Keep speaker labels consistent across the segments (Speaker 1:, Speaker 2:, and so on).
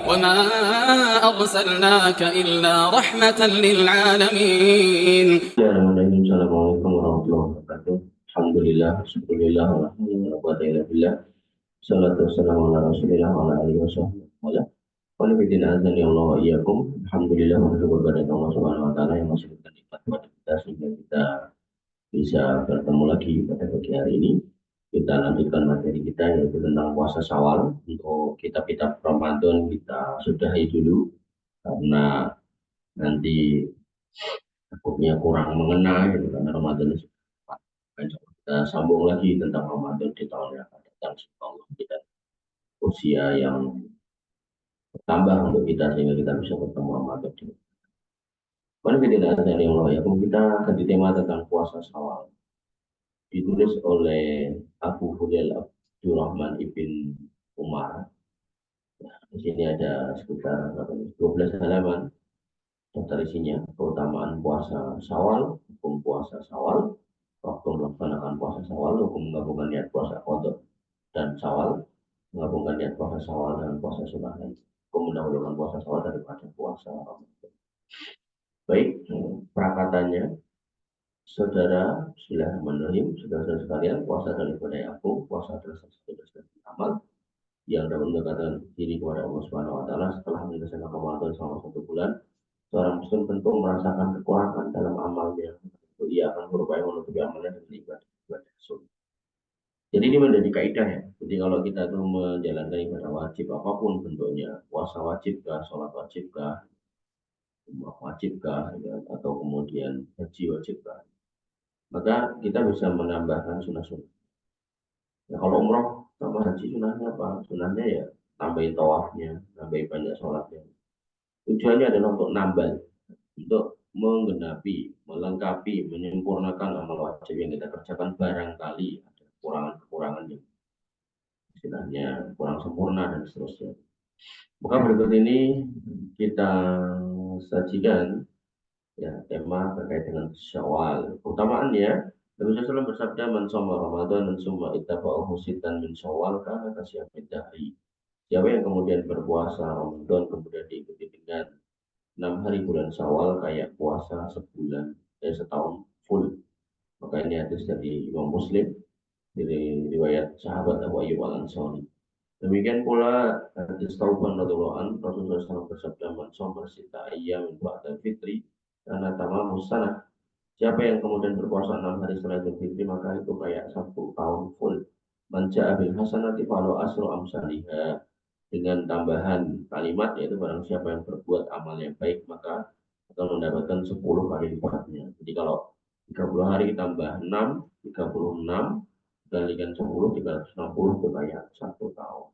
Speaker 1: وما أرسلناك إلا رحمة للعالمين.
Speaker 2: Assalamualaikum warahmatullahi wabarakatuh. Alhamdulillah, syukurillah, alhamdulillah, salatu wassalamu ala rasulillah wa ala alihi wa sahbihi. Allah wa iyyakum. Alhamdulillah, bersyukur kepada Allah Subhanahu wa taala yang masih berikan nikmat kepada kita sehingga kita bisa bertemu lagi pada pagi hari ini. Kita lanjutkan materi kita yaitu tentang puasa Syawal. Untuk kitab-kitab Ramadan kita sudahi dulu karena nanti takutnya kurang mengena gitu karena Ramadan sudah kita sambung lagi tentang Ramadan di tahun yang akan datang semoga kita usia yang bertambah untuk kita sehingga kita bisa bertemu Ramadan di mana tidak ada yang Allah ya kita ganti tema tentang puasa Syawal ditulis oleh Abu Hudel Abdurrahman ibn Umar. Nah, di sini ada sekitar 12 halaman daftar isinya keutamaan puasa Syawal, hukum puasa Syawal, waktu melaksanakan puasa Syawal, hukum menggabungkan niat puasa qadha dan Syawal, menggabungkan niat puasa Syawal dan puasa sunnah lain, hukum mendahulukan puasa Syawal daripada puasa Ramadan. Baik, perakatannya, saudara, bismillahirrahmanirrahim, saudara sekalian, puasa adalah ibadah yang agung, puasa adalah salah satu dari amal yang dapat mendekatkan diri kepada Allah Subhanahu wa taala setelah menyelesaikan Ramadan selama 1 bulan. Seorang muslim tentu merasakan kekurangan dalam amalnya. Ia akan berupaya menutupi amalnya dengan ibadah sunnah. Jadi ini menjadi kaidah ya. Jadi kalau kita tuh menjalankan ibadah wajib apapun bentuknya, puasa wajibkah, sholat wajibkah, umrah wajibkah, ya, atau kemudian haji wajibkah, maka kita bisa menambahkan sunnah-sunnah. Ya, kalau umrah sama haji sunnahnya apa? Sunnahnya ya tambahin tawafnya, tambahin banyak sholatnya. Tujuannya adalah untuk nambah, untuk menggenapi, melengkapi, menyempurnakan amal wajib yang kita kerjakan barangkali ada kekurangan-kekurangan yang istilahnya kurang sempurna dan seterusnya. Maka berikut ini kita sajikan ya tema terkait dengan Syawal. Keutamaannya, Nabi SAW bersabda, "Man shoma Ramadan dan summa ittaba'ahu sittan min Syawal kana kasyafid dahri." Siapa yang kemudian berpuasa Ramadan kemudian diikuti dengan 6 hari bulan Syawal kayak puasa sebulan setahun full. Maka ini hadis dari Imam Muslim dari riwayat sahabat Abu Ayyub Al Ansari. Demikian pula hadis Tauban radhiyallahu anhu Rasulullah SAW bersabda man shoma sita ayyam ba'da fitri karena tamam musanah. Siapa yang kemudian berpuasa 6 hari setelah Idul Fitri maka itu kayak 1 tahun full. Man ja'a bil hasanati falahu asru amsalihha. Dengan tambahan kalimat yaitu barang siapa yang berbuat amal yang baik maka akan mendapatkan 10 kali lipatnya. Jadi kalau 30 hari tambah 6, 36 dikalikan 10, 360 itu kayak 1 tahun.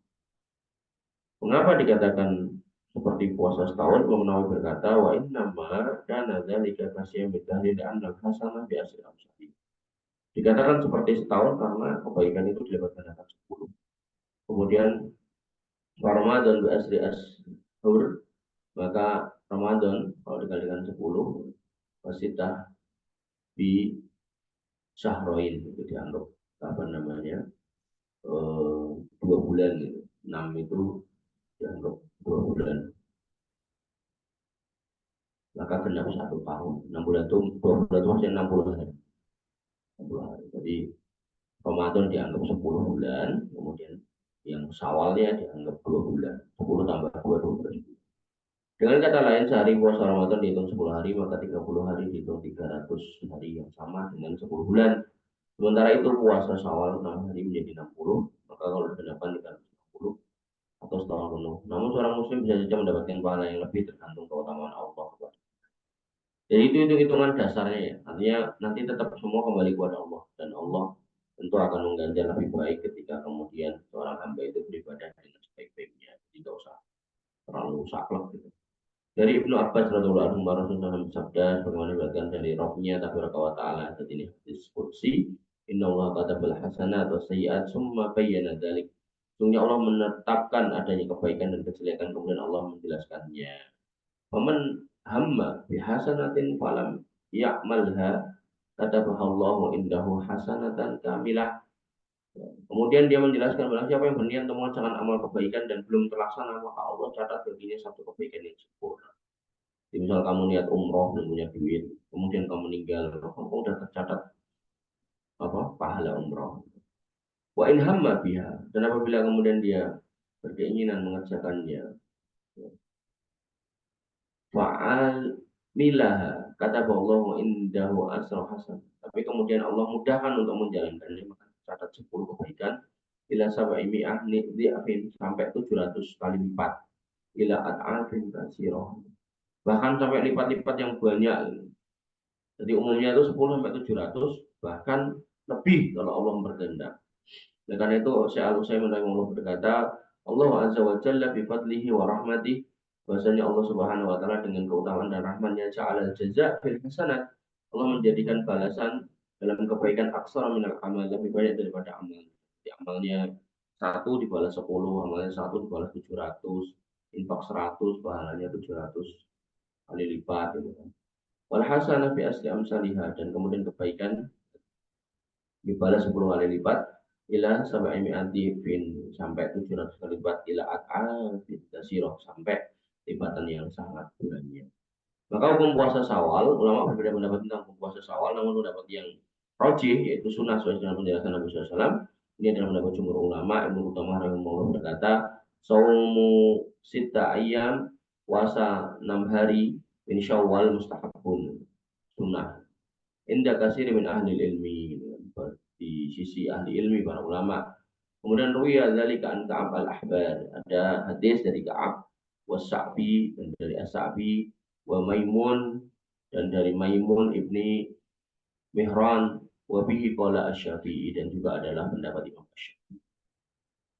Speaker 2: Mengapa dikatakan seperti puasa setahun? Imam Nawawi berkata, wa inna ma kana dzalika kasyam bidhari anna hasanah bi asri amsali. Dikatakan seperti setahun karena kebaikan itu dilipat gandakan 10. Kemudian Ramadan bi asri ashur, maka Ramadan kalau dikalikan 10 wasitah bi syahroin itu dianggap apa namanya 2 bulan gitu. 6 itu dianggap 2 bulan, maka genap 1 tahun. 6 bulan itu 2 bulan itu masih 60 hari. 60 hari. Jadi Ramadan dianggap 10 bulan, kemudian yang Syawalnya dianggap 2 bulan. 10 tambah 2, 12. Dengan kata lain, sehari puasa Ramadan dihitung 10 hari, maka 30 hari dihitung 300 hari yang sama dengan 10 bulan. Sementara itu puasa Syawal 6 hari menjadi 60, maka kalau delapan dikali 60 atau setahun penuh. Namun seorang muslim bisa saja mendapatkan pahala yang lebih tergantung keutamaan Allah. Jadi itu hitung-hitungan dasarnya ya. Artinya nanti tetap semua kembali kepada Allah dan Allah tentu akan mengganjar lebih baik ketika kemudian seorang hamba itu beribadah dengan sebaik-baiknya. Tidak usah terlalu saklek gitu. Dari Ibnu Abbas radhiyallahu anhu Rasulullah bersabda sebagaimana diriwayatkan dari Rabbnya tabaraka wa taala ini hadis qudsi inna Allah katabal hasanat wa sayyi'at summa bayyana dzalik. Sungguhnya Allah menetapkan adanya kebaikan dan kejelekan kemudian Allah menjelaskannya. Waman hamma bihasanatin falam ya'malha katabahallahu indahu hasanatan kamilah. Kemudian dia menjelaskan barang siapa yang berniat untuk mengerjakan amal kebaikan dan belum terlaksana, maka Allah catat baginya satu kebaikan yang sempurna. Jadi misal kamu niat umroh dan punya duit, kemudian kamu meninggal, kamu udah tercatat pahala umroh. Wa in hamma biha, dan apabila kemudian dia berkeinginan mengerjakannya, fa'al milaha, kata Allah indahu asra hasan. Tapi kemudian Allah mudahkan untuk menjalankannya, maka catat 10 kebaikan ila saba'i mi'ah ni'dhi'afin, sampai 700 kali lipat, ila at'afin katsirah, bahkan sampai lipat-lipat yang banyak. Jadi umumnya itu 10 sampai 700, bahkan lebih kalau Allah berkehendak. Oleh karena itu Syekh Al-Utsaimin rahimahullah berkata, Allah azza wa jalla bi fadlihi wa rahmatihi, bahwasanya Allah Subhanahu wa taala dengan keutamaan dan rahmatnya ja'ala jaza' fil hasanat, Allah menjadikan balasan dalam kebaikan aksara minal amal, lebih banyak daripada amal. Di amalnya 1 dibalas 10, amalnya 1 dibalas 700, infak 100 pahalanya 700 kali lipat gitu kan. Wal hasanah fi asli amsalihah, dan kemudian kebaikan dibalas 10 kali lipat ila sampai fin, sampai 700 kali lipat, ila at'afin katsirah, sampai lipatan yang sangat banyak. Maka hukum puasa Syawal, ulama berbeda pendapat tentang hukum puasa Syawal, namun pendapat yang rajih yaitu sunnah sesuai dengan penjelasan Nabi SAW. Ini adalah pendapat jumhur ulama. Ibnu Qudamah rahimahullah berkata, saumu sita ayam, puasa 6 hari min Syawal mustahabun, sunnah. Indah kasir min ahli ilmi, di sisi ahli ilmi para ulama. Kemudian ruwiya dzalika an Ka'ab al-Ahbar, ada hadis dari Ka'ab, was-Sa'bi, dan dari As-Sa'bi, wa Maimun, dan dari Maimun ibni Mihran, wa bihi qala Asy-Syafi'i, dan juga adalah pendapat Imam Asy-Syafi'i.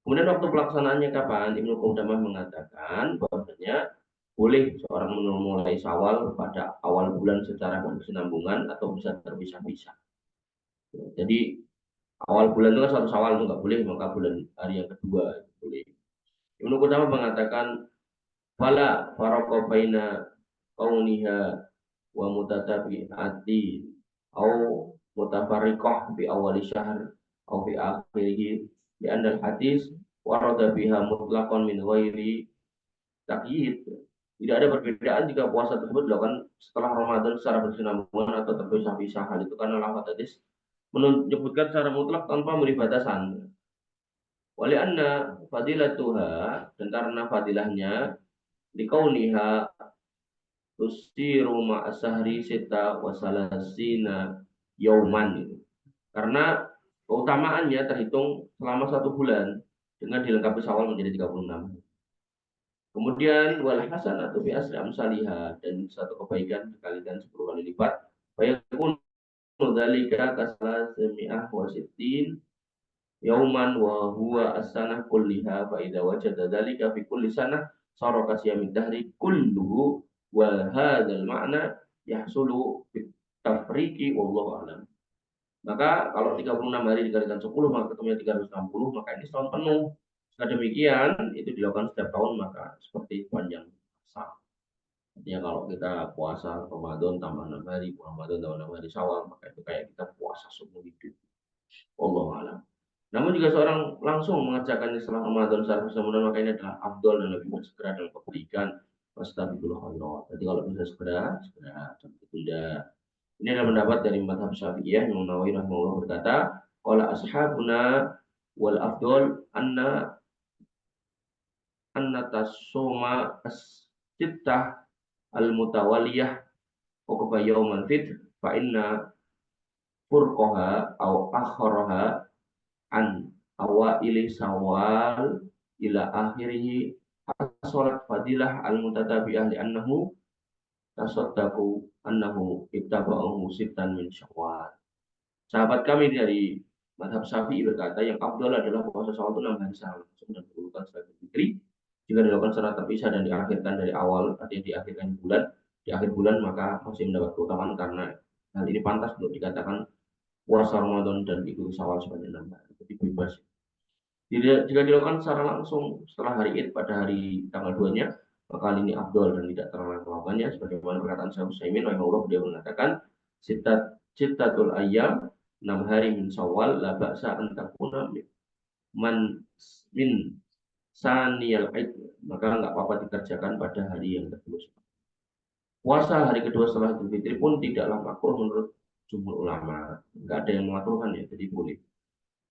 Speaker 2: Kemudian waktu pelaksanaannya kapan? Ibnu Qudamah mengatakan bahwasanya boleh seorang memulai Syawal pada awal bulan secara berkesinambungan atau bisa terpisah-pisah. Jadi awal bulan itu kan satu Syawal itu nggak boleh, maka bulan hari yang kedua boleh. Ibnu Qudamah mengatakan fala farqa baina kauniha wa mutatabi'ati au mutafarriqah bi awali syahr au fi akhirih, bi anna hadis warada biha mutlaqan min ghairi taqyid. Tidak ada perbedaan jika puasa tersebut dilakukan setelah Ramadan secara berkesinambungan atau terpisah-pisah. Hal itu karena lafaz hadis menyebutkan secara mutlak tanpa memberi batasan. Wali anna fadilatuha, dan karena fadilahnya dikauniha tusiru ma'asahri sita wasalasina yauman, karena keutamaannya terhitung selama 1 bulan dengan dilengkapi Syawal menjadi 36. Kemudian wal hasanatu bi asri amsalihah, dan satu kebaikan dikalikan 10 kali lipat. Fayakun dzalika kasala semi'ah wa sittin yauman wa huwa as-sanah kulliha, fa idza wajada dzalika fi kulli sanah sara kasiyamid dahri kulluhu, wa hadzal ma'na yahsulu bit tafriqi wallahu a'lam. Maka kalau 36 hari dikalikan 10 maka ketemunya 360, maka ini setahun penuh. Jika demikian itu dilakukan setiap tahun maka seperti panjang masa. Artinya kalau kita puasa Ramadan tambah 6 hari, Ramadan tambah 6 hari Syawal, maka itu kayak kita puasa seumur hidup. Wallahu a'lam. Namun jika seorang langsung mengerjakan setelah Ramadan secara bersama, maka ini adalah afdol dan lebih bersegera dalam kebaikan. Wastabiqul khairat. Jadi kalau bisa segera, segera, jangan ditunda. Ini adalah pendapat dari mazhab Syafi'iyah. Imam Nawawi rahimahullah berkata, qala ashabuna wal afdol anna tasuma as-sittah al-mutawaliyah uqba yaumal fitr, fa inna furqaha au akharaha an awaili Syawal ila akhirih salat fadilah al-mutatabi'ah li annahu tasaddaqu annahu ittaba'ahu sittan min Syawal. Sahabat kami dari mazhab Syafi'i berkata yang afdal adalah puasa Syawal itu 6 hari secara langsung dan berurutan sebagai fitri. Jika dilakukan secara terpisah dan diakhirkan dari awal, artinya diakhirkan di akhir bulan, maka masih mendapat keutamaan karena hal ini pantas untuk dikatakan puasa Ramadan dan ikuti Syawal sebanyak 6 hari. Jadi bebas. Jika dilakukan secara langsung setelah hari Id pada hari tanggal 2-nya, maka hal ini afdol dan tidak terlalu melakukannya. Sebagaimana perkataan Syekh Utsaimin rahimahullah, beliau mengatakan sittatul ayyam 6 hari min Syawal la ba'sa an takuna man min saniyal id, maka enggak apa-apa dikerjakan pada hari yang kedua. Puasa hari kedua setelah Idul Fitri pun tidaklah makruh menurut jumhur ulama. Enggak ada yang melakukan ya, jadi boleh.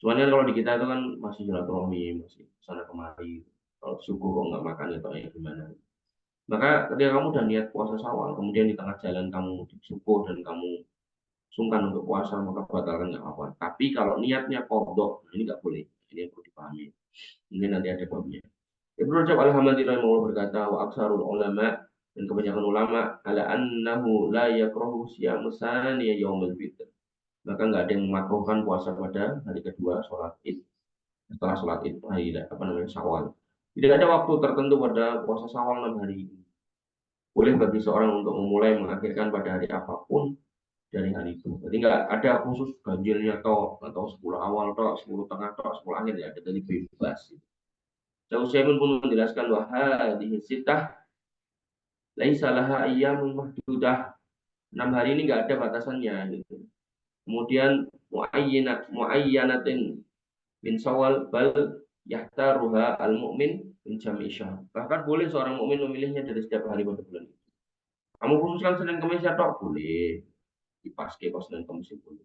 Speaker 2: Cuman kan kalau di kita itu kan masih silaturahmi, masih sana kemari. Kalau subuh kok nggak makan atau ya gimana. Maka ketika kamu udah niat puasa Syawal, kemudian di tengah jalan kamu di subuh dan kamu sungkan untuk puasa, maka batalkan nggak apa-apa. Tapi kalau niatnya kodok, ini nggak boleh. Ini yang perlu dipahami. Mungkin nanti ada babnya. Ibnu Rajab Al-Hambali rahimahullah berkata, wa aksarul ulama, dan kebanyakan ulama ala annahu la yakrahu siyam saniya yaumil fitr. Maka nggak ada yang memakruhkan puasa pada hari kedua sholat Id, setelah sholat Id hari apa namanya Syawal. Tidak ada waktu tertentu pada puasa Syawal 6 hari ini. Boleh bagi seorang untuk memulai mengakhirkan pada hari apapun dari hari itu. Jadi nggak ada khusus ganjilnya atau 10 awal atau 10 tengah atau 10 akhir, ya ada, dari bebas. Syekh Utsaimin pun menjelaskan bahwa hadhihi sitah laisa laha ayyamun mahdudah. 6 hari ini nggak ada batasannya gitu. Kemudian muayyanatin min Syawal bal yahtaruha al-mu'min min jami' syahr. Bahkan boleh seorang mukmin memilihnya dari setiap hari pada bulan itu. Kamu khususkan Senin Kamis ya tok, boleh. Dipaske kos Senin Kamis boleh.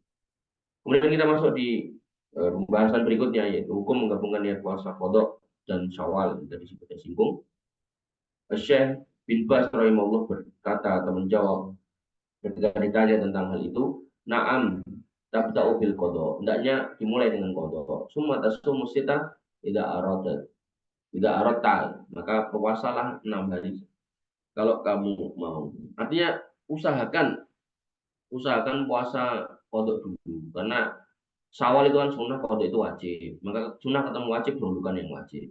Speaker 2: Kemudian kita masuk di pembahasan berikutnya, yaitu hukum menggabungkan niat puasa qada dan Syawal. Tadi sudah singgung. Syekh bin Baz rahimahullah berkata atau menjawab ketika ditanya tentang hal itu, na'am tabda'u bil qada. Hendaknya dimulai dengan qada. Summa tasumu sita tidak aradat. Tidak aradta, maka puasalah 6 hari kalau kamu mau. Artinya usahakan puasa qada dulu, karena Syawal itu kan sunnah, qada itu wajib. Maka sunnah ketemu wajib dahulukan yang wajib.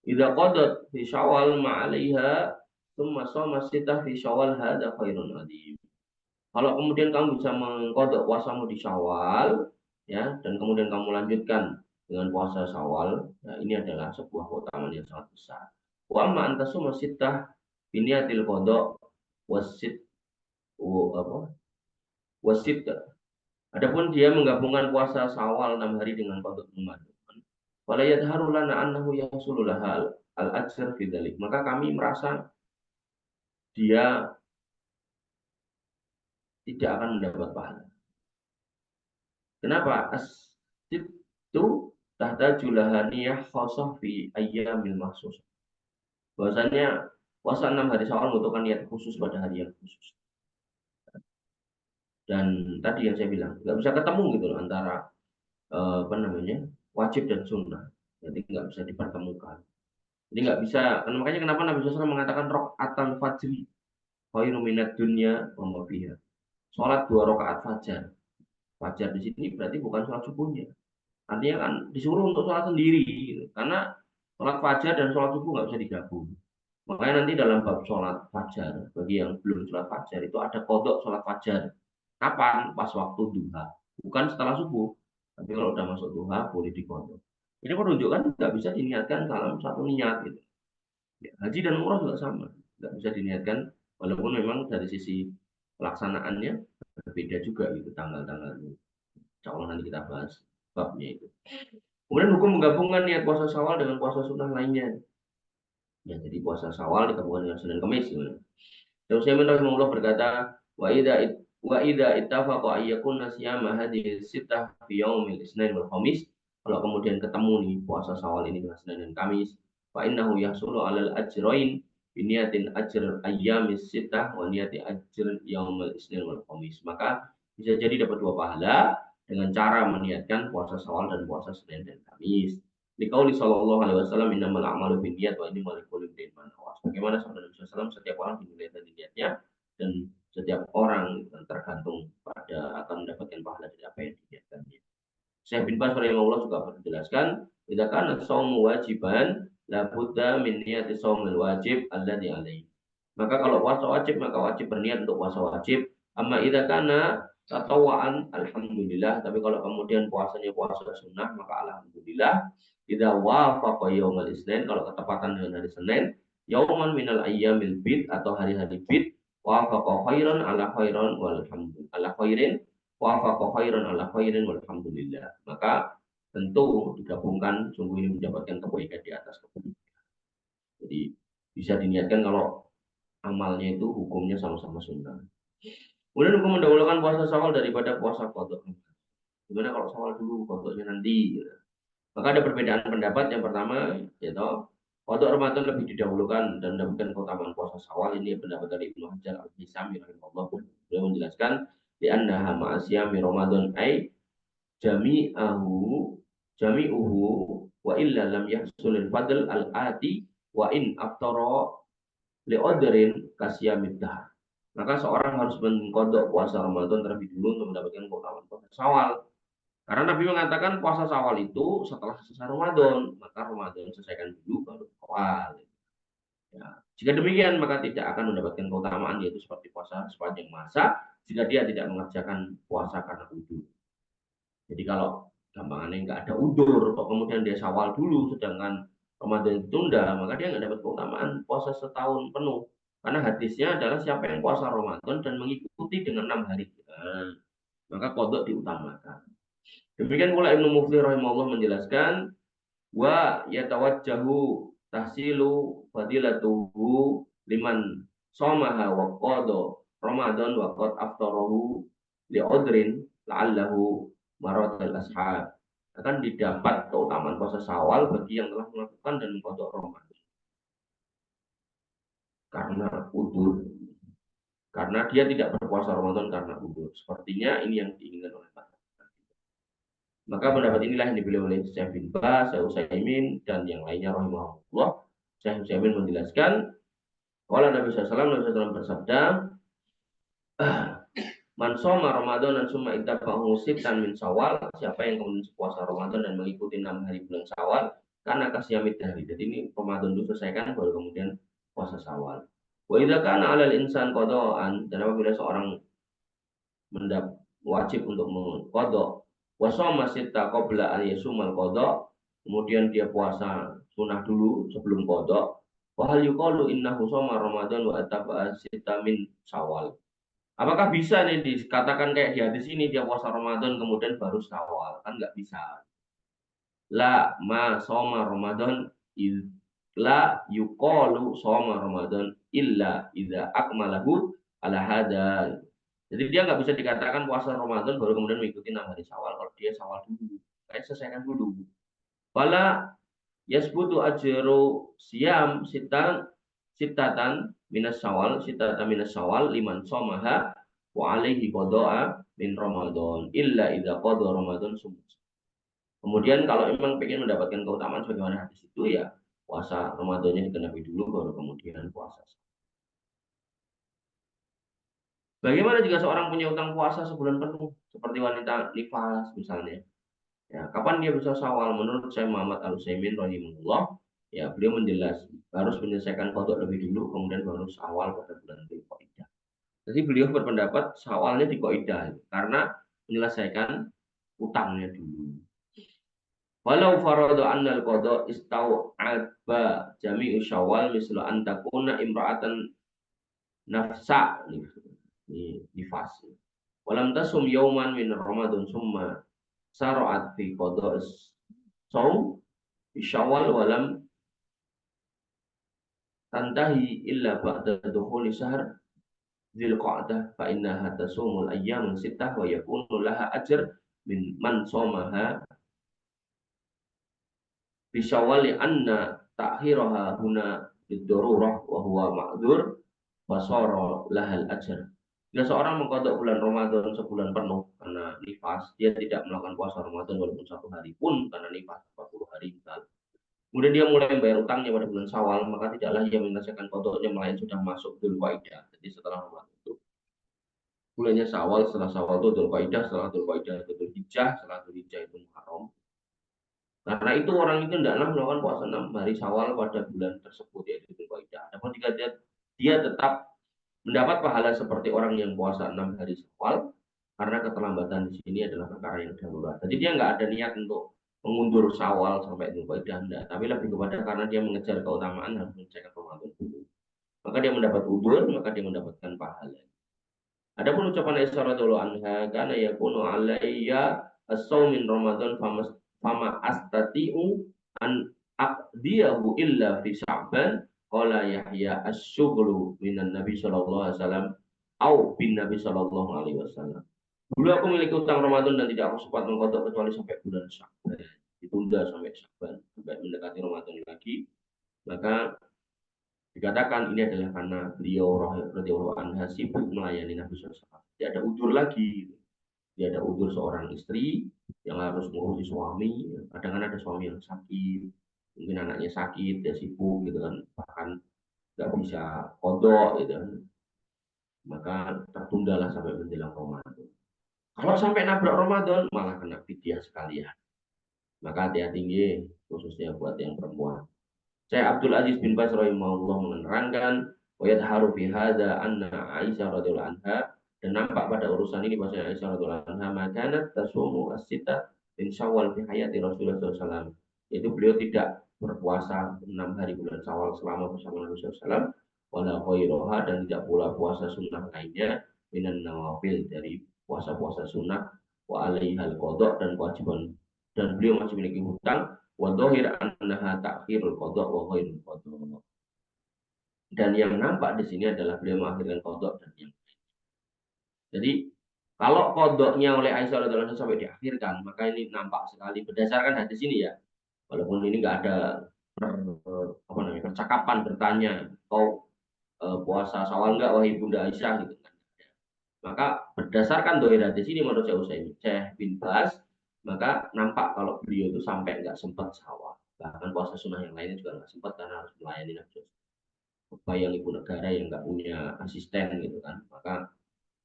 Speaker 2: Idza qadat fi Syawal ma'alaiha tsumma shoma sita fi Syawal hadza khairun adzim. Kalau kemudian kamu bisa mengkodok puasamu di Syawal, ya, dan kemudian kamu lanjutkan dengan puasa Syawal, ya, ini adalah sebuah keutamaan yang sangat besar. Wa amma antasuma sittah biniyatil qada wasit apa? Wasit. Adapun dia menggabungkan puasa Syawal 6 hari dengan qada Ramadan. Wala yadharu lana annahu yahsulu lahal al-ajr fi dzalik. Maka kami merasa dia tidak akan mendapat pahala. Kenapa? Itu tahta julahaniyah khosah fi ayyamil mahsus. Bahwasanya puasa 6 hari Syawal membutuhkan niat khusus pada hari yang khusus. Dan tadi yang saya bilang, nggak bisa ketemu gitu loh antara wajib dan sunnah. Jadi nggak bisa dipertemukan. Jadi nggak bisa. Makanya kenapa Nabi SAW mengatakan rokatan fajri khairu minad dunya wa ma fiha. Salat 2 rakaat fajar. Fajar di sini berarti bukan sholat subuhnya. Artinya kan disuruh untuk sholat sendiri gitu. Karena sholat fajar dan sholat subuh nggak bisa digabung. Makanya nanti dalam bab sholat fajar, bagi yang belum sholat fajar itu ada kodok sholat fajar. Kapan? Pas waktu duha, bukan setelah subuh. Tapi kalau udah masuk duha boleh dikodok. Ini menunjukkan nggak bisa diniatkan dalam satu niat gitu. Ya, haji dan umrah juga sama, nggak bisa diniatkan, walaupun memang dari sisi pelaksanaannya berbeda juga gitu tanggal-tanggalnya. Insya Allah nanti kita bahas babnya itu. Kemudian hukum menggabungkan niat puasa Syawal dengan puasa sunnah lainnya. Ya, jadi puasa Syawal digabungkan dengan Senin Kamis. Dan Utsaimin rahimahullah berkata, wa idza ittafaqa ayyakun siyama hadhihi sittah fi yaumil Isnin wal Khamis. Kalau kemudian ketemu nih puasa Syawal ini dengan Senin dan Kamis, fa innahu yahsulu 'alal ajrain bi niyatin ajr ayyamis sittah wa niyati ajr yaumil Isnin wal Khamis. Maka bisa jadi dapat 2 pahala dengan cara meniatkan puasa Syawal dan puasa Senin dan Kamis. Liqauli sallallahu alaihi wasallam innamal a'malu binniyat wa innamal likulli imrin ma nawa. Bagaimana sabda Nabi SAW, setiap orang dinilai dari niatnya dan setiap orang tergantung pada akan mendapatkan pahala dari apa yang diniatkannya. Syekh bin Baz rahimahullah juga menjelaskan, "Idza kana shaumu wajiban la budda min niyati shaumil wajib alladzi alaihi." Maka kalau puasa wajib maka wajib berniat untuk puasa wajib. Amma idza kana tatawaan alhamdulillah, tapi kalau kemudian puasanya puasa sunnah maka alhamdulillah. Idza wafaqa yaumal isnin, kalau ketepatan dengan hari Senin, yauman minal ayyamil bid atau hari-hari bid, wafaqa khairan ala khairan walhamdulillah ala khairin wafaqa khairan ala khairin walhamdulillah. Maka tentu digabungkan, sungguh ini mendapatkan kebaikan di atas kebaikan. Jadi bisa diniatkan kalau amalnya itu hukumnya sama-sama sunnah. Kemudian hukum mendahulukan puasa Syawal daripada puasa qadha. Gimana kalau Syawal dulu, qadhanya nanti? Gitu. Maka ada perbedaan pendapat. Yang pertama, yaitu qadha Ramadan lebih didahulukan dan mendapatkan keutamaan puasa Syawal. Ini pendapat dari Ibnu Hajar Al-Haythami rahimahullah. Beliau menjelaskan di annaha ma'asyami Ramadan ay jami'uhu wa illa lam yahsulil fadl al-ati wa in aftara li'udrin kasyamid dahr. Maka seorang harus mengkodok puasa Ramadan terlebih dulu untuk mendapatkan keutamaan puasa Syawal. Karena Nabi mengatakan puasa Syawal itu setelah selesai Ramadan, maka Ramadan selesaikan dulu baru awal. Ya. Jika demikian maka tidak akan mendapatkan keutamaan, yaitu seperti puasa sepanjang masa jika dia tidak mengerjakan puasa karena udur. Jadi kalau gampangannya nggak ada udur, kok kemudian dia Syawal dulu, sedangkan Ramadan ditunda, maka dia nggak dapat keutamaan puasa setahun penuh. Karena hadisnya adalah siapa yang puasa Ramadan dan mengikuti dengan 6 hari, maka qadha diutamakan. Demikian pula Ibnu Muflih rahimahullah menjelaskan, wa yatawajjahu tahsilu fadilatuhu liman somaha wa qadha Ramadan wa qad aftarahu li'udrin la'allahu maratal ashab. Akan didapat keutamaan puasa Syawal bagi yang telah melakukan dan mengqadha Ramadan karena udur, karena dia tidak berpuasa Ramadan karena udur. Sepertinya ini yang diinginkan oleh Pak. Maka pendapat inilah yang dipilih oleh Syekh bin Baz, Syekh Utsaimin dan yang lainnya rahimahullah. Syekh Utsaimin menjelaskan, kalau Nabi SAW bersabda, man shoma Ramadan dan summa ittabahu sittan min Syawal, siapa yang kemudian puasa Ramadan dan mengikuti 6 hari bulan Syawal, karena kasyamid hari. Jadi ini Ramadan dulu selesaikan baru kemudian puasa Syawal. Wa idza kana 'alal insan qada'an, dan apabila seorang wajib untuk mengqadha wa shoma sitta qabla an yasumal qadha, kemudian dia puasa sunah dulu sebelum qadha, wa hal yuqalu innahu shoma Ramadan wa attaba'a sitta min Syawal. Apakah bisa nih dikatakan kayak di hadis ini dia puasa Ramadan kemudian baru Syawal? Kan nggak bisa. La ma shoma Ramadan la yuqalu shoma Ramadan illa idza akmalahu ala hada. Jadi dia nggak bisa dikatakan puasa Ramadan baru kemudian mengikuti 6 hari Syawal kalau dia Syawal dulu. Kayak selesaikan dulu. Wala yasbutu ajru siyam sitatan minas Syawal liman somaha wa alaihi qada'a min Ramadan illa idza qada Ramadan summa. Kemudian kalau memang ingin mendapatkan keutamaan sebagaimana hadis itu, ya puasa Ramadannya digenapi dulu baru kemudian puasa. Bagaimana jika seorang punya utang puasa sebulan penuh, seperti wanita nifas misalnya? Ya, kapan dia bisa Syawal? Menurut Syekh Muhammad Al-Utsaimin rahimahullah, ya beliau harus menyelesaikan qadha lebih dulu, kemudian baru Syawal pada bulan Dzulqa'dah. Jadi beliau berpendapat Syawalnya di Qaidah karena menyelesaikan utangnya dulu. Walau farada anna al-qadha istau'aba jami'u Syawal mislu an takuna imra'atan nafsa nifas. Walam tasum yauman min Ramadan summa sara'at fi qada'is saum fi Syawal walam tantahi illa ba'da dukhuli syahr Dzulqa'dah fa innaha tasumul ayyamun sittah wa yakunu laha ajr min man somaha fi Syawal anna ta'khiraha huna bid-darurah wa huwa ma'dzur wa sara lahal ajr. Jika seorang mengqadha bulan Ramadan sebulan penuh karena nifas, dia tidak melakukan puasa Ramadan walaupun 1 hari pun karena nifas 40 hari misal. Kemudian dia mulai membayar utangnya pada bulan Syawal, maka tidaklah ia menyelesaikan qadhanya melainkan sudah masuk Dzulqa'dah. Jadi setelah Ramadan itu bulannya Syawal, setelah Syawal itu Dzulqa'dah, setelah Dzulqa'dah itu Dzulhijjah, setelah Dzulhijjah itu Muharram. Karena itu orang itu tidaklah melakukan puasa 6 hari Syawal pada bulan tersebut, yaitu Dzulqa'dah. Namun jika dia tetap mendapat pahala seperti orang yang puasa 6 hari Syawal, karena keterlambatan di sini adalah perkara yang darurat. Jadi dia nggak ada niat untuk mengundur Syawal sampai Dzulqa'dah, enggak, tapi lebih kepada karena dia mengejar keutamaan harus mencegah Ramadan dulu. Maka dia mendapat udur, maka dia mendapatkan pahala. Adapun ucapan Aisyah radhiyallahu anha, kana yakunu alayya as-shaum min Ramadan fama astati'u an aqdiyahu illa fi Sya'ban. Qala Yahya asy-syughlu minan Nabi sallallahu alaihi wasallam au bin Nabi sallallahu alaihi wasallam. Dulu aku memiliki utang Ramadan dan tidak aku sempat mengkodok kecuali sampai bulan Sya'ban. Ditunda sampai Sya'ban, sampai mendekati Ramadan lagi. Maka dikatakan ini adalah karena beliau radhiyallahu anha sibuk melayani Nabi SAW. Tidak ada udur lagi. Tidak ada udur seorang istri yang harus mengurusi suami. Kadang ada suami yang sakit, mungkin anaknya sakit, dia sibuk gitu kan, bahkan nggak bisa kodok gitu kan. Maka tertundalah sampai menjelang Ramadan. Kalau sampai nabrak Ramadan, malah kena fidyah sekalian. Maka hati-hati khususnya buat yang perempuan. Saya Abdul Aziz bin Bas rahimahullah menerangkan wayadharu fi hadza anna Aisyah radhiyallahu anha, dan nampak pada urusan ini bahwa Aisyah radhiyallahu anha makanat tasumu as-sita min Syawal fi hayati Rasulullah SAW. Yaitu beliau tidak berpuasa 6 hari bulan Syawal selama bersama Nabi SAW, wala ghairaha, dan tidak pula puasa sunnah lainnya minan nawafil, dari puasa-puasa sunnah, wa alaihal qada, dan kewajiban, dan beliau masih memiliki hutang, wa dhahir annaha ta'khirul qada wa ghairul qada. Dan yang nampak di sini adalah beliau mengakhirkan qada dan yang. Jadi kalau kodoknya oleh Aisyah radhiyallahu anha sampai diakhirkan, maka ini nampak sekali berdasarkan hadis ini ya. Walaupun ini nggak ada percakapan bertanya, kau puasa Syawal nggak wahai Bunda Aisyah gitu kan. Maka berdasarkan dohir hadis ini menurut Syekh bin Bas, maka nampak kalau beliau itu sampai nggak sempat Syawal. Bahkan puasa sunnah yang lainnya juga nggak sempat karena harus melayani Nabi. Bayang ibu negara yang nggak punya asisten gitu kan. Maka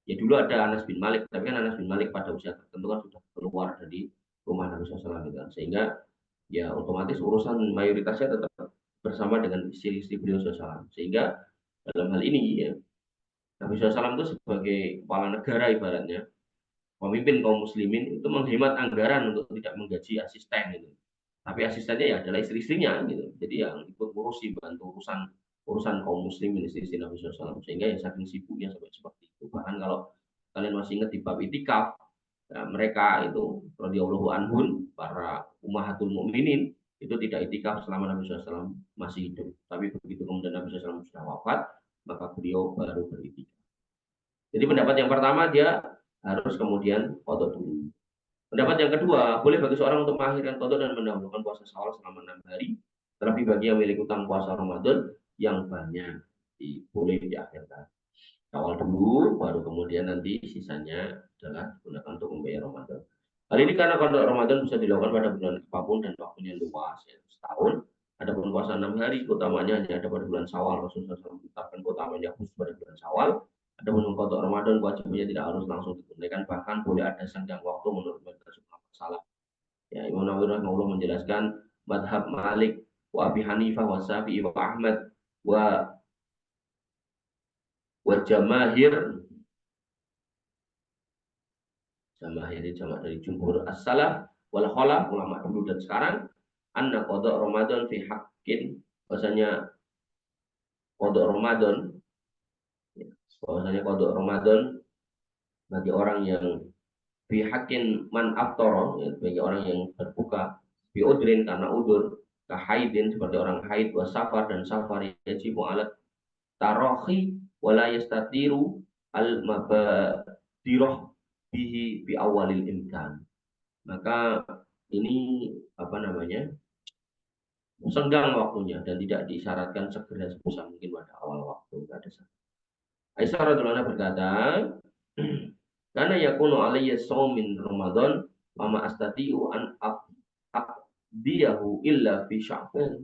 Speaker 2: ya dulu ada Anas bin Malik, tapi kan Anas bin Malik pada usia tertentu kan sudah keluar dari rumah Nabi SAW gitu kan. Sehingga ya otomatis urusan mayoritasnya tetap bersama dengan istri-istri beliau SAW. Sehingga dalam hal ini ya, Nabi SAW itu sebagai kepala negara ibaratnya, pemimpin kaum muslimin itu menghemat anggaran untuk tidak menggaji asisten gitu. Tapi asistennya ya adalah istri-istrinya gitu. Jadi yang ikut ngurusi, bantu urusan kaum muslimin, istri-istri Nabi SAW. Sehingga ya saking sibuknya sampai seperti itu. Bahkan kalau kalian masih ingat di bab itikaf, ya, mereka itu radhiyallahu anhun, para ummahatul mukminin, itu tidak itikaf selama Nabi SAW masih hidup. Tapi begitu kemudian Nabi SAW sudah wafat, maka beliau baru beritikaf. Jadi pendapat yang pertama dia harus kemudian qadha dulu. Pendapat yang kedua, boleh bagi seorang untuk mengakhirkan qadha dan mendahulukan puasa Syawal selama 6 hari, terlebih bagi yang memiliki utang puasa Ramadan yang banyak, boleh diakhirkan. Syawal dulu, baru kemudian nanti sisanya adalah digunakan untuk membayar Ramadan. Hal ini karena qadha Ramadan bisa dilakukan pada bulan apapun dan waktunya luas, ya, setahun. Adapun puasa 6 hari, utamanya hanya ada pada bulan Syawal. Rasulullah SAW menetapkan utamanya khusus pada bulan Syawal. Adapun untuk Ramadan wajibnya tidak harus langsung ditunaikan, bahkan boleh ada senggang waktu menurut mereka semua masalah. Ya, Imam Nawawi rahimahullah menjelaskan madhab Malik wa Abi Hanifah wa Syafi'i wa Ahmad wa jamahir dari jumhur as-salaf wal khalaf, ulama dulu dan sekarang, anna qada Ramadan fi haqqin, bahwasanya qada Ramadan bagi orang yang bihakin man aftoro, ya, bagi orang yang berbuka biudrin karena udur, kahaidin seperti orang haid, wasafar dan safar, yajibu alat tarohi wala yastatiru al mabadiroh bihi bi awalil imkan. Maka ini apa namanya, senggang waktunya dan tidak disyaratkan segera sebisa mungkin pada awal waktu. Aisyah radhiyallahu anha berkata, karena yakunu alayya min Ramadan mama astati'u an aqdiyahu illa fi Sya'ban.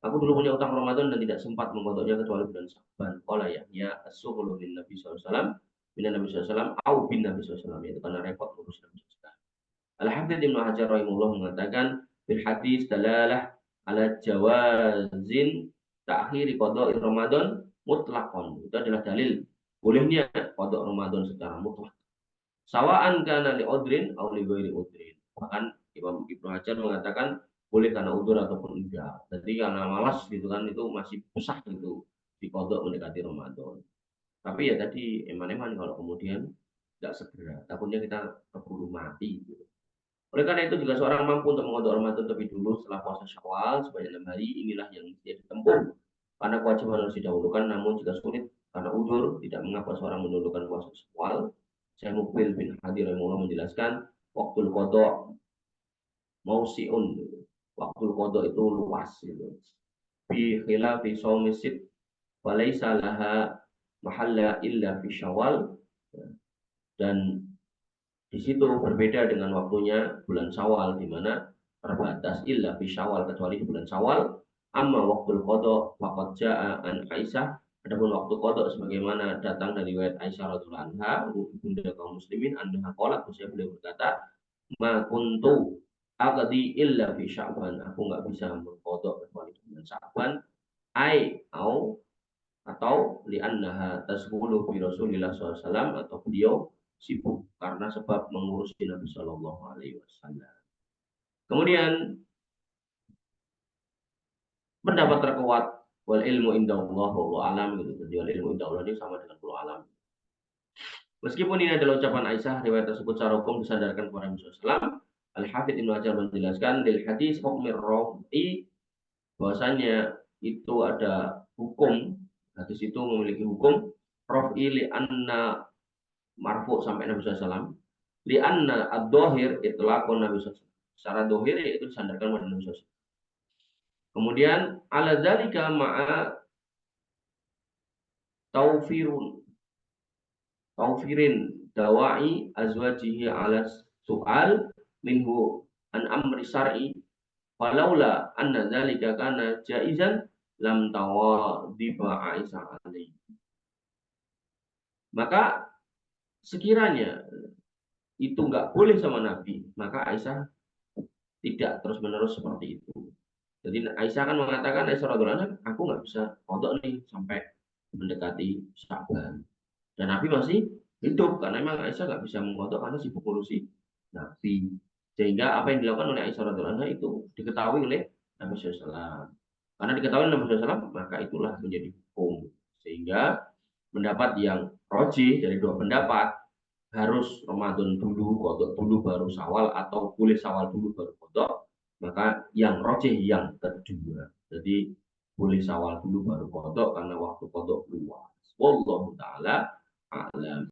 Speaker 2: Aku dulu punya utang Ramadan dan tidak sempat mengkodoknya kecuali bulan Sya'ban. Qala ya as-sughlu bin Nabi sallallahu alaihi wasallam, bin Nabi sallallahu alaihi wasallam au bin Nabi sallallahu alaihi wasallam, itu karena repot urus Nabi sallallahu alaihi wasallam. Al-Hafidz Ibnu Hajar rahimahullah mengatakan bil hadis dalalah ala jawazin ta'khiri qada'i Ramadan mutlaqan. Itu adalah dalil bolehnya qada Ramadan secara mutlak. Sawaan kana li udrin atau li ghairi udrin. Bahkan Imam Ibnu Hajar mengatakan boleh karena udur ataupun enggak. Jadi karena malas gitu kan, itu masih susah gitu di qada mendekati Ramadan. Tapi ya tadi eman-eman kalau kemudian tidak segera, takutnya kita keburu mati. Gitu. Oleh karena itu juga seorang mampu untuk mengodok Ramadan lebih dulu setelah puasa Syawal sebanyak 6 hari, inilah yang mesti ditempuh. Karena kewajiban harus didahulukan, namun jika sulit karena udur, tidak mengapa seorang mendahulukan puasa Syawal. Syekh Mukbil bin Hadi rahimahullah menjelaskan, waktu kodok mausiun, waktu kodok itu luas. Gitu. Fi khilafi shaumisid, walaysa laha mahalla illa fi Syawal. Dan di situ berbeda dengan waktunya bulan Syawal, di mana terbatas illa fi Syawal, kecuali di bulan Syawal. Amma waktu qada faqad jaa an Aisyah, adapun waktu qada sebagaimana datang dari riwayat Aisyah radhiyallahu anha, bunda kaum muslimin, anha qalat, beliau berkata, ma kuntu aqdi illa fi Sya'ban, aku enggak bisa mengqada kecuali di bulan Sya'ban, atau li'annaha tasghulu bi Rasulillah SAW, atau beliau sibuk karena sebab mengurus Nabi Shallallahu Alaihi Wasallam. Kemudian pendapat terkuat, wal ilmu indallah wallahu alam, gitu. Jadi wal ilmu indallah ini sama dengan wallahu alam. Meskipun ini adalah ucapan Aisyah, riwayat tersebut secara hukum disandarkan kepada Nabi SAW. Al-Hafidz Ibnu Hajar menjelaskan lil hadis hukmir rafi, bahwasanya itu ada hukum, hadis itu memiliki hukum rafi li anna marfu sampai Nabi SAW, li anna ad-dhahir itlaqun Nabi SAW, secara dohir itu disandarkan pada Nabi SAW. Kemudian ala dzalika ma'a taufirin dawai azwajihi ala su'al minhu an amri syar'i, walaula anna dzalika kana jaizan lam tawadiba Aisyah alaihi. Maka sekiranya itu enggak boleh sama Nabi, maka Aisyah tidak terus-menerus seperti itu. Jadi Aisyah kan mengatakan, Aisyah radhiyallahu anha, aku nggak bisa kodok nih sampai mendekati Sya'ban. Dan Nabi masih hidup, karena memang Aisyah nggak bisa mengkodok karena sibuk ngurusi Nabi. Sehingga apa yang dilakukan oleh Aisyah radhiyallahu anha itu diketahui oleh Nabi SAW. Karena diketahui oleh Nabi SAW, maka itulah menjadi hukum. Sehingga pendapat yang rojih dari dua pendapat, harus Ramadan dulu, kodok dulu baru Syawal, atau boleh Syawal dulu baru kodok, maka yang rojih yang kedua. Jadi boleh Syawal dulu baru kodok karena waktu kodok luas. Wallahu ta'ala a'lam.